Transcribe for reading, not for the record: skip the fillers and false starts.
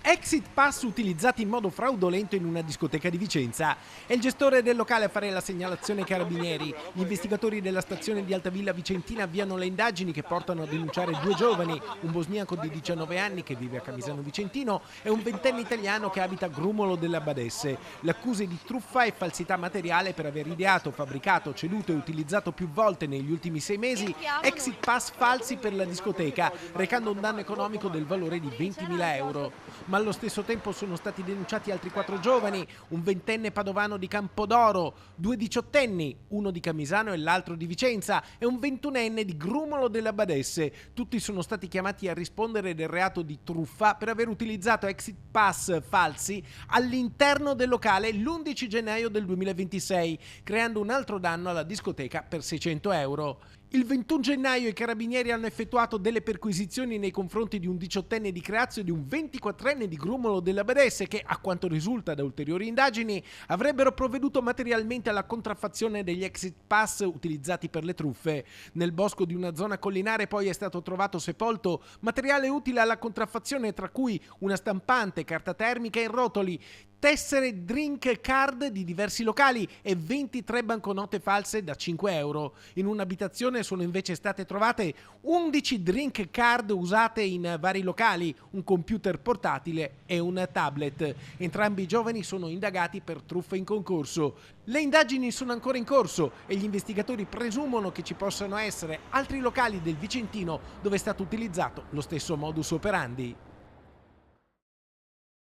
Exit pass utilizzati in modo fraudolento in una discoteca di Vicenza. È il gestore del locale a fare la segnalazione ai carabinieri. Gli investigatori della stazione di Altavilla Vicentina avviano le indagini che portano a denunciare due giovani, un bosniaco di 19 anni che vive a Camisano Vicentino e un ventenne italiano che abita a Grumolo delle Abbadesse. Le accuse di truffa e falsità materiale per aver ideato, fabbricato, ceduto e utilizzato più volte negli ultimi 6 mesi exit pass falsi per la discoteca, recando un danno economico del valore di 20.000 euro. Ma allo stesso tempo sono stati denunciati altri 4 giovani, un ventenne padovano di Campodoro, 2 diciottenni, uno di Camisano e l'altro di Vicenza, e un ventunenne di Grumolo delle Abbadesse. Tutti sono stati chiamati a rispondere del reato di truffa per aver utilizzato exit pass falsi all'interno del locale l'11 gennaio del 2026, creando un altro danno alla discoteca per 600 euro. Il 21 gennaio i carabinieri hanno effettuato delle perquisizioni nei confronti di un diciottenne di Crazio e di un 24enne di Grumolo delle Abbadesse che, a quanto risulta da ulteriori indagini, avrebbero provveduto materialmente alla contraffazione degli exit pass utilizzati per le truffe. Nel bosco di una zona collinare poi è stato trovato sepolto materiale utile alla contraffazione, tra cui una stampante, carta termica in rotoli, tessere drink card di diversi locali e 23 banconote false da 5 euro. In un'abitazione sono invece state trovate 11 drink card usate in vari locali, un computer portatile e un tablet. Entrambi i giovani sono indagati per truffa in concorso. Le indagini sono ancora in corso e gli investigatori presumono che ci possano essere altri locali del Vicentino dove è stato utilizzato lo stesso modus operandi.